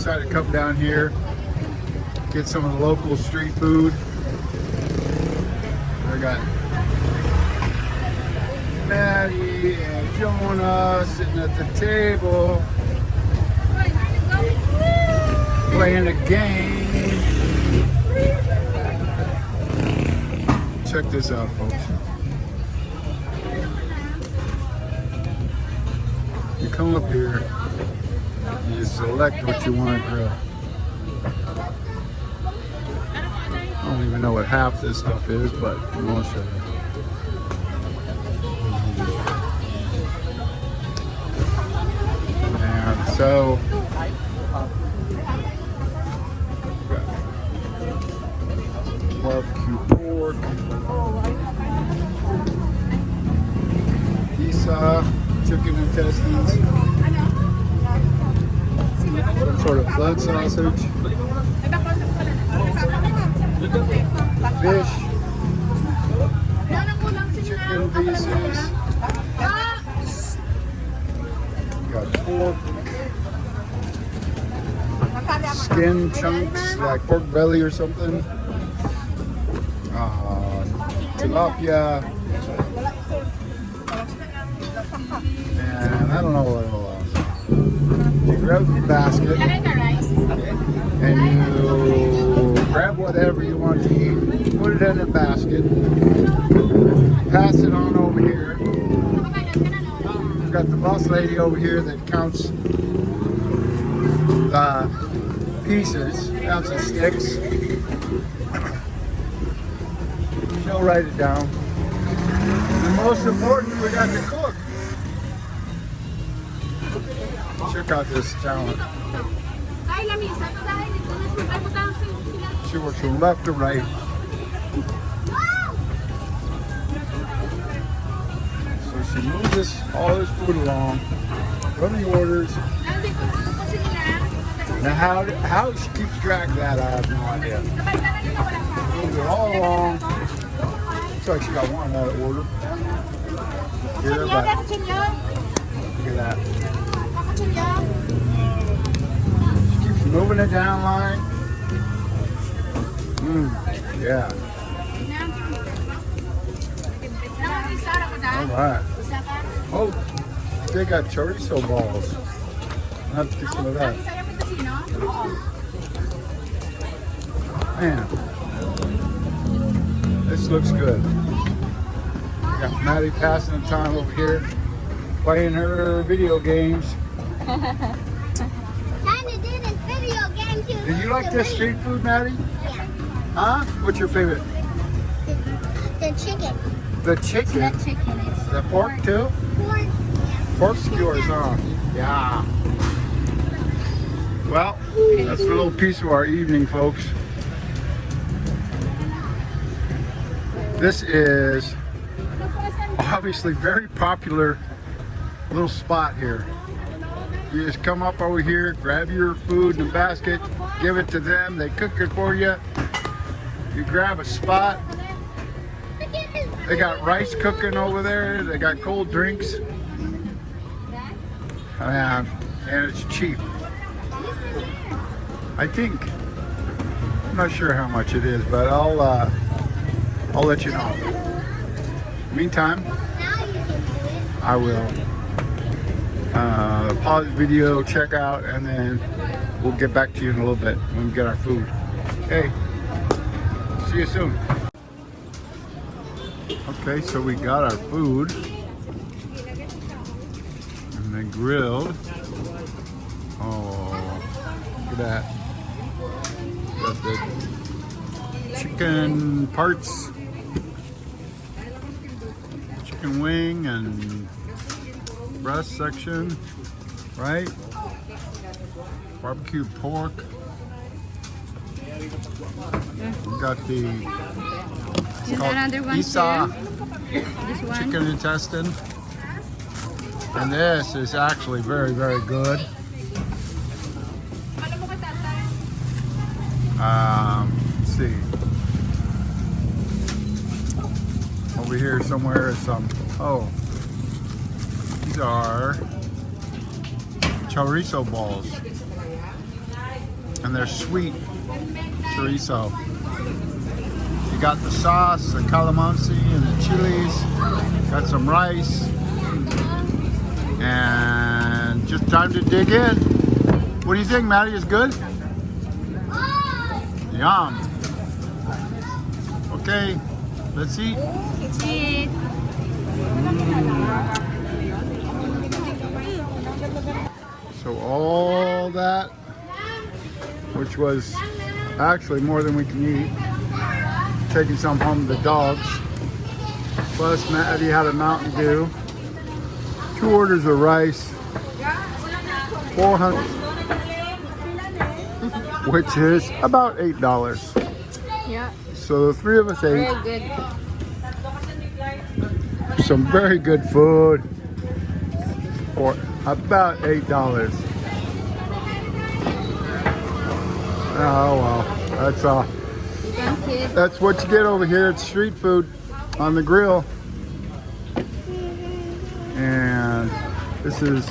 decided to come down here, get some of the local street food. I got Maddie and Jonah sitting at the table playing a game. Check this out, folks. You come up here and you select what you want to grill. I don't even know what half this stuff is, but I'm going to show you. And so, barbecue pork, pizza, chicken intestines, some sort of blood sausage, fish, chicken pieces, got pork, skin chunks like pork belly or something, tilapia, and I don't know what else. You grab the basket and you grab whatever you want to eat, put it in a basket, pass it on over here. We've got the boss lady over here that counts pieces, counts the sticks. She'll write it down. And most important, we got the cook. Check out this talent. She works from left to right. So she moves all this food along, running orders. Now how she keeps track of that, I have no idea. Moves it all along. Looks like she got one out of order. Here, but look at that. She keeps moving it down line. Yeah. All right. Oh, they got chorizo balls. I'll have to get some of that. Man, this looks good. Got Maddie passing the time over here, playing her video games. Do you like this street food, Maddie? Yeah. Huh? What's your favorite? The chicken. The chicken? The chicken is. The pork too? Pork. Pork skewers, huh? Yeah. Well, that's a little piece of our evening, folks. This is obviously very popular little spot here. You just come up over here, grab your food in a basket, give it to them, they cook it for you. You grab a spot. They got rice cooking over there, they got cold drinks. And it's cheap. I think. I'm not sure how much it is, but I'll let you know. Meantime, I will pause the video, check out, and then we'll get back to you in a little bit when we get our food. Okay, see you soon. Okay, so we got our food and then grilled. Oh, look at that. Got the chicken parts, chicken wing and breast section, right? Barbecue pork. We got the isa, chicken intestine. And this is actually very, very good. Let's see. Over here somewhere is some, oh, these are chorizo balls. and their sweet chorizo. You got the sauce, the calamansi, and the chilies. Got some rice. And just time to dig in. What do you think, Maddie? Is good? Yum. Okay, let's eat. Let's eat. So all that, which was actually more than we can eat, taking some home to the dogs. Plus Maddie had a Mountain Dew, 2 orders of rice, 400, which is about $8. Yeah. So the 3 of us ate Very good. some very good food for about $8. Oh well, that's what you get over here. It's street food on the grill, and this is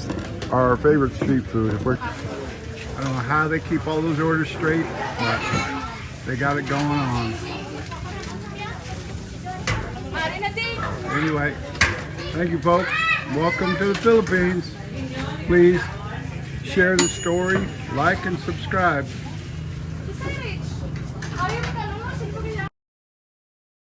our favorite street food. I don't know how they keep all those orders straight, but they got it going on. Anyway, thank you, folks. Welcome to the Philippines. Please share the story, like, and subscribe.